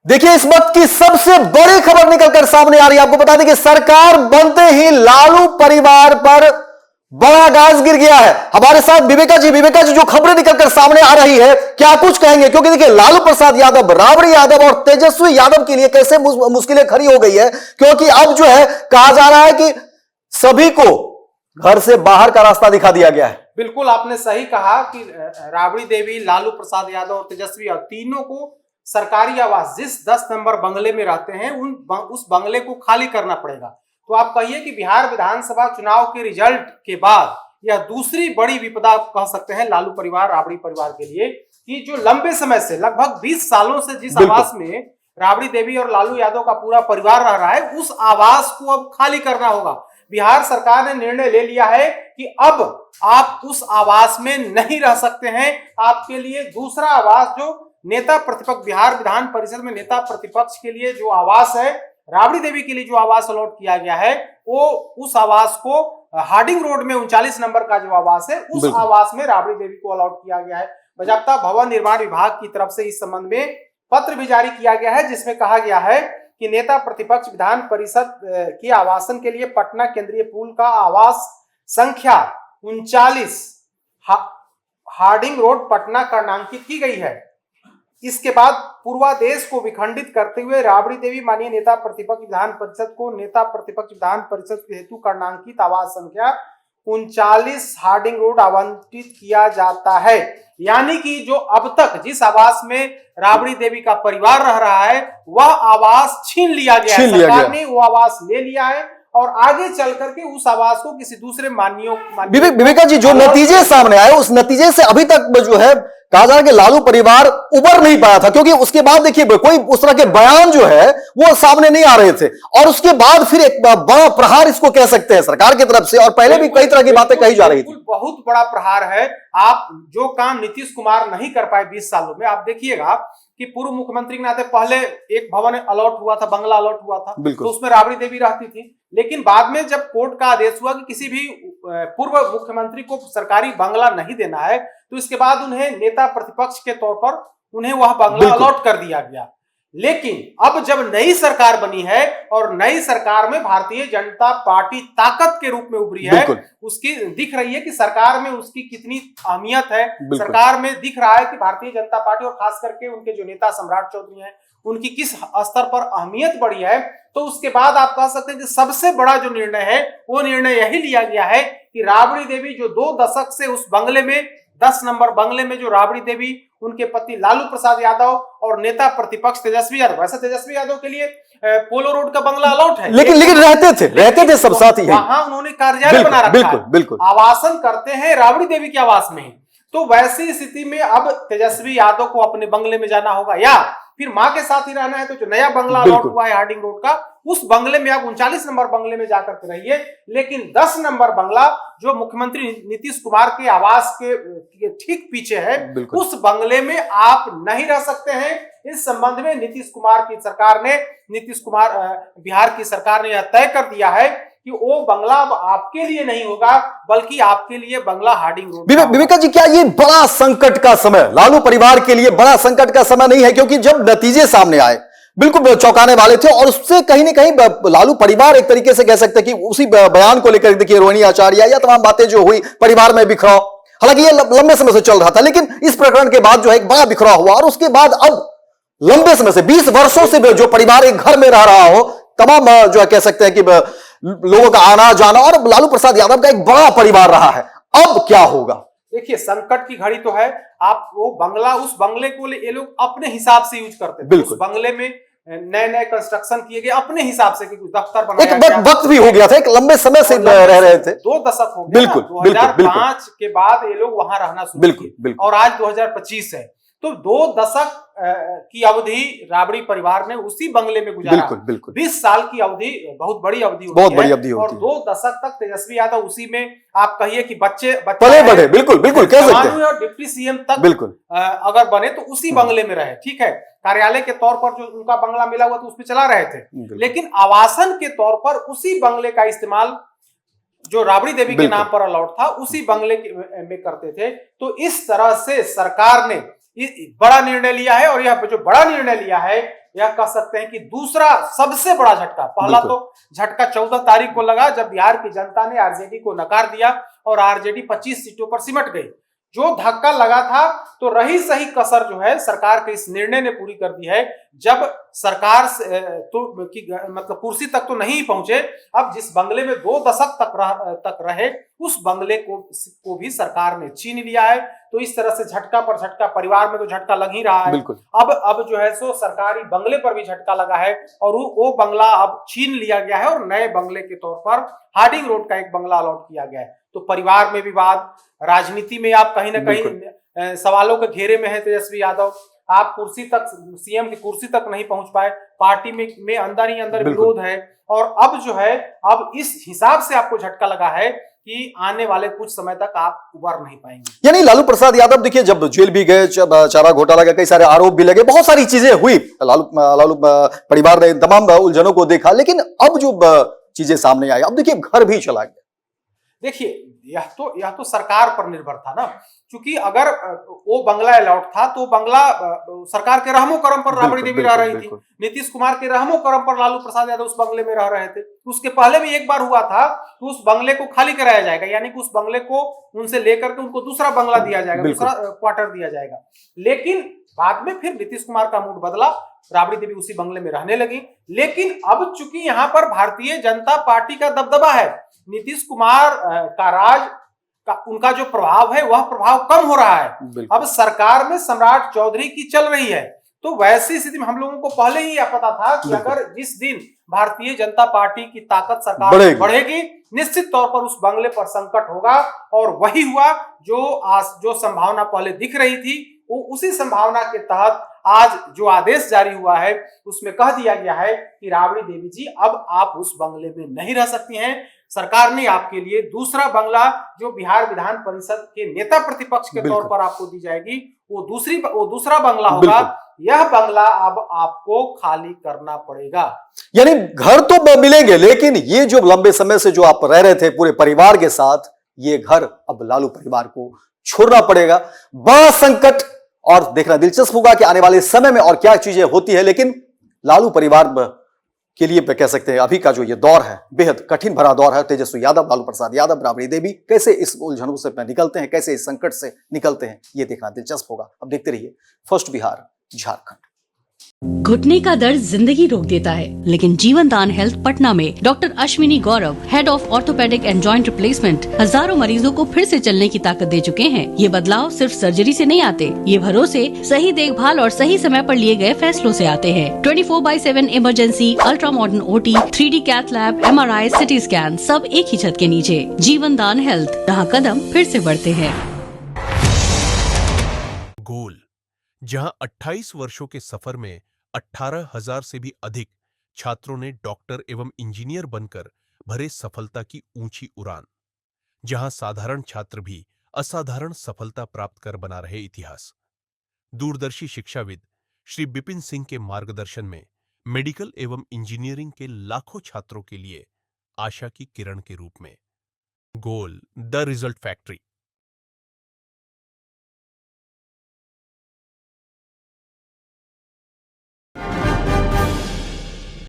देखिए, इस वक्त की सबसे बड़ी खबर निकलकर सामने आ रही है। आपको बता दें कि सरकार बनते ही लालू परिवार पर बड़ा गाज गिर गया है। हमारे साथ विवेका जी जो खबरें निकलकर सामने आ रही है, क्या कुछ कहेंगे? क्योंकि देखिए, लालू प्रसाद यादव, राबड़ी यादव और तेजस्वी यादव के लिए कैसे मुश्किलें खड़ी हो गई है, क्योंकि अब जो है कहा जा रहा है कि सभी को घर से बाहर का रास्ता दिखा दिया गया है। बिल्कुल, आपने सही कहा कि राबड़ी देवी, लालू प्रसाद यादव और तेजस्वी यादव तीनों को सरकारी आवास जिस 10 नंबर बंगले में रहते हैं उस बंगले को खाली करना पड़ेगा। तो आप कहिए कि बिहार विधानसभा चुनाव के रिजल्ट के बाद यह दूसरी बड़ी विपदा कह सकते हैं लालू परिवार, राबड़ी परिवार के लिए, कि जो लंबे समय से लगभग 20 सालों से जिस आवास में राबड़ी देवी और लालू यादव का पूरा परिवार रह रहा है, उस आवास को अब खाली करना होगा। बिहार सरकार ने निर्णय ले लिया है कि अब आप उस आवास में नहीं रह सकते हैं। आपके लिए दूसरा आवास, जो नेता प्रतिपक्ष, बिहार विधान परिषद में नेता प्रतिपक्ष के लिए जो आवास है, राबड़ी देवी के लिए जो आवास अलॉट किया गया है, वो उस आवास को हार्डिंग रोड में 39 नंबर का जो आवास है, उस आवास में राबड़ी देवी को अलॉट किया गया है। बजाप्ता भवन निर्माण विभाग की तरफ से इस संबंध में पत्र भी जारी किया गया है, जिसमें कहा गया है कि नेता प्रतिपक्ष विधान परिषद के आवासन के लिए पटना केंद्रीय पूल का आवास संख्या 39 हार्डिंग रोड पटना का नामांकित की गई है। इसके बाद पूर्वादेश को विखंडित करते हुए राबड़ी देवी माननीय नेता प्रतिपक्ष विधान परिषद को नेता प्रतिपक्ष विधान परिषद हेतु कर्णांकित आवास संख्या 39 हार्डिंग रोड आवंटित किया जाता है। यानी कि जो अब तक जिस आवास में राबड़ी देवी का परिवार रह रहा है, वह आवास छीन लिया गया है। सरकार ने वो आवास ले लिया है और आगे चल करके उस आवास को किसी दूसरे विवेका जी, जो नतीजे सामने आए, उस नतीजे से अभी तक जो है कहा जा रहा है कि लालू परिवार उबर नहीं पाया था, क्योंकि उसके बाद देखिए कोई उस तरह के बयान जो है वो सामने नहीं आ रहे थे, और उसके बाद फिर एक बड़ा प्रहार इसको कह सकते हैं सरकार की तरफ से, और पहले भी कई तरह की बातें कही जा रही थी। बहुत बड़ा प्रहार है। आप जो काम नीतीश कुमार नहीं कर पाए 20 सालों में, आप देखिएगा कि पूर्व मुख्यमंत्री के नाते पहले एक भवन अलॉट हुआ था, बंगला अलॉट हुआ था, तो उसमें राबड़ी देवी रहती थी। लेकिन बाद में जब कोर्ट का आदेश हुआ कि किसी भी पूर्व मुख्यमंत्री को सरकारी बंगला नहीं देना है, तो इसके बाद उन्हें नेता प्रतिपक्ष के तौर पर उन्हें वह बंगला अलॉट कर दिया गया। लेकिन अब जब नई सरकार बनी है और नई सरकार में भारतीय जनता पार्टी ताकत के रूप में उभरी है, उसकी दिख रही है कि सरकार में उसकी कितनी अहमियत है। सरकार में दिख रहा है कि भारतीय जनता पार्टी और खास करके उनके जो नेता सम्राट चौधरी हैं, उनकी किस स्तर पर अहमियत बढ़ी है। तो उसके बाद आप कह सकते हैं कि सबसे बड़ा जो निर्णय है, वो निर्णय यही लिया गया है कि राबड़ी देवी जो 2 दशक से उस बंगले में, 10 नंबर बंगले में, जो राबड़ी देवी, उनके पति लालू प्रसाद यादव और नेता प्रतिपक्ष तेजस्वी यादव, वैसे तेजस्वी यादव के लिए पोलो रोड का बंगला अलॉट है, लेकिन रहते थे सब साथ ही, वहां उन्होंने कार्यालय बना रखा है, बिल्कुल आवासन करते हैं राबड़ी देवी के आवास में। तो वैसी स्थिति में अब तेजस्वी यादव को अपने बंगले में जाना होगा, या फिर मां के साथ ही रहना है, तो जो नया बंगला अलॉट हुआ है हार्डिंग रोड का, उस बंगले में आप 39 नंबर बंगले में जाकर के रहिए। लेकिन 10 नंबर बंगला जो मुख्यमंत्री नीतीश कुमार के आवास के ठीक पीछे है, उस बंगले में आप नहीं रह सकते हैं। इस संबंध में बिहार की सरकार ने यह तय कर दिया है कि वो बंगला अब आपके लिए नहीं होगा, बल्कि आपके लिए बंगला हार्डिंग रोड। विवेका जी, क्या ये बड़ा संकट का समय लालू परिवार के लिए बड़ा संकट का समय नहीं है? क्योंकि जब नतीजे सामने आए बिल्कुल चौंकाने वाले थे, और उससे कहीं ना कहीं लालू परिवार एक तरीके से कह सकते हैं कि उसी बयान को लेकर देखिए रोहिणी आचार्य या तमाम बातें जो हुई, परिवार में बिखराव, हालांकि ये लंबे समय से चल रहा था, लेकिन इस प्रकरण के बाद जो है एक बड़ा बिखराव हुआ, और उसके बाद अब लंबे समय से 20 वर्षों से जो परिवार एक घर में रह रहा हो, तमाम जो है कह सकते हैं कि लोगों का आना जाना, और लालू प्रसाद यादव का एक बड़ा परिवार रहा है, अब क्या होगा? देखिए, संकट की घड़ी तो है। आप वो बंगला, उस बंगले को ये लोग अपने हिसाब से यूज करते थे। उस बंगले में नए कंस्ट्रक्शन किए गए अपने हिसाब से, कुछ दफ्तर बनाया गया, एक वक्त भी हो गया था, एक लंबे समय से रह रहे थे, 2 दशक हो गया। 2005 के बाद ये लोग वहां रहना शुरू किए, और आज 2025 है, तो 2 दशक की अवधि राबड़ी परिवार ने उसी बंगले में गुजारा। 20 साल की अवधि बहुत बड़ी अवधि होती है, और 2 दशक तक तेजस्वी यादव उसी में, आप कहिए कि बच्चे पले बढ़े, बिल्कुल कह सकते हैं, और डिप्टी सीएम तक अगर बने तो उसी बंगले में रहे। ठीक है, कार्यालय के तौर पर जो उनका बंगला मिला हुआ तो उसमें चला रहे थे, लेकिन आवासन के तौर पर उसी बंगले का इस्तेमाल जो राबड़ी देवी के नाम पर अलॉट था, उसी बंगले में करते थे। तो इस तरह से सरकार ने बड़ा निर्णय लिया है, और यह जो बड़ा निर्णय लिया है यह कह सकते हैं कि दूसरा सबसे बड़ा झटका। पहला तो झटका 14 तारीख को लगा जब बिहार की जनता ने आरजेडी को नकार दिया और आरजेडी 25 सीटों पर सिमट गई। जो धक्का लगा था तो रही सही कसर जो है सरकार के इस निर्णय ने पूरी कर दी है। जब सरकार मतलब कुर्सी तक तो नहीं पहुंचे, अब जिस बंगले में 2 दशक तक रहे उस बंगले को भी सरकार ने छीन लिया है। तो इस तरह से झटका पर झटका, परिवार में तो झटका लग ही रहा है, अब जो है सो सरकारी बंगले पर भी झटका लगा है और वो बंगला अब छीन लिया गया है और नए बंगले के तौर पर हार्डिंग रोड का एक बंगला अलॉट किया गया है। तो परिवार में विवाद, राजनीति में आप कहीं ना कहीं सवालों के घेरे में है तेजस्वी यादव। आप कुर्सी तक, सीएम की कुर्सी तक नहीं पहुंच पाए, पार्टी में अंदर ही अंदर विरोध है, और अब जो है अब इस हिसाब से आपको झटका लगा है कि आने वाले कुछ समय तक आप उबर नहीं पाएंगे। यानी लालू प्रसाद यादव देखिए जब जेल भी गए, चारा घोटाला का कई सारे आरोप भी लगे, बहुत सारी चीजें हुई, लालू परिवार ने तमाम उलझनों को देखा, लेकिन अब जो चीजें सामने आई, अब देखिए घर भी चला गया। देखिए यह तो सरकार पर निर्भर था ना, क्योंकि अगर वो बंगला अलॉट था तो बंगला सरकार के रहमो करम पर राबड़ी देवी रह रही थी, नीतीश कुमार के रहमो करम पर लालू प्रसाद यादव उस बंगले में रह रहे थे। उसके पहले भी एक बार हुआ था तो उस बंगले को खाली कराया जाएगा, यानी कि उस बंगले को उनसे लेकर के उनको दूसरा बंगला दिया जाएगा, दूसरा क्वार्टर दिया जाएगा। लेकिन बाद में फिर नीतीश कुमार का मूड बदला, राबड़ी देवी उसी बंगले में रहने लगी। लेकिन अब चूंकि यहाँ पर भारतीय जनता पार्टी का दबदबा है, नीतीश कुमार का राज का उनका जो प्रभाव है वह प्रभाव कम हो रहा है। अब सरकार में सम्राट चौधरी की चल रही है, तो वैसी स्थिति में हम लोगों को पहले ही यह पता था कि अगर जिस दिन भारतीय जनता पार्टी की ताकत सरकार बढ़ेगी, निश्चित तौर पर उस बंगले पर संकट होगा। और वही हुआ, जो संभावना पहले दिख रही थी वो उसी संभावना के तहत आज जो आदेश जारी हुआ है उसमें कह दिया गया है कि राबड़ी देवी जी अब आप उस बंगले में नहीं रह सकती हैं। सरकार ने आपके लिए दूसरा बंगला जो बिहार विधान परिषद के नेता प्रतिपक्ष के तौर पर आपको दी जाएगी, वो दूसरा बंगला होगा। यह बंगला अब आपको खाली करना पड़ेगा। यानी घर तो मिलेंगे, लेकिन ये जो लंबे समय से जो आप रह रहे थे पूरे परिवार के साथ, ये घर अब लालू परिवार को छोड़ना पड़ेगा। बड़ा संकट, और देखना दिलचस्प होगा कि आने वाले समय में और क्या चीजें होती है। लेकिन लालू परिवार के लिए कह सकते हैं अभी का जो ये दौर है बेहद कठिन भरा दौर है। तेजस्वी यादव, लालू प्रसाद यादव, राबड़ी देवी कैसे इस उलझनों से निकलते हैं, कैसे इस संकट से निकलते हैं, ये देखना दिलचस्प होगा। अब देखते रहिए फर्स्ट बिहार झारखंड। घुटने का दर्द जिंदगी रोक देता है, लेकिन जीवन दान हेल्थ पटना में doctor Ashwini Gaurav, head of orthopaedic and joint replacement, हजारों मरीजों को फिर से चलने की ताकत दे चुके हैं। ये बदलाव सिर्फ सर्जरी से नहीं आते, ये भरोसे, सही देखभाल और सही समय पर लिए गए फैसलों से आते हैं। 24/7 emergency, ultra modern OT, 3D cath lab, MRI, CT scan, सब एक ही छत के नीचे। जीवन दान हेल्थ, जहाँ कदम फिर से बढ़ते हैं। गोल, जहां 28 वर्षों के सफर में 18,000 से भी अधिक छात्रों ने डॉक्टर एवं इंजीनियर बनकर भरे सफलता की ऊंची उड़ान, जहां साधारण छात्र भी असाधारण सफलता प्राप्त कर बना रहे इतिहास। दूरदर्शी शिक्षाविद श्री बिपिन सिंह के मार्गदर्शन में मेडिकल एवं इंजीनियरिंग के लाखों छात्रों के लिए आशा की किरण के रूप में गोल, द रिजल्ट फैक्ट्री।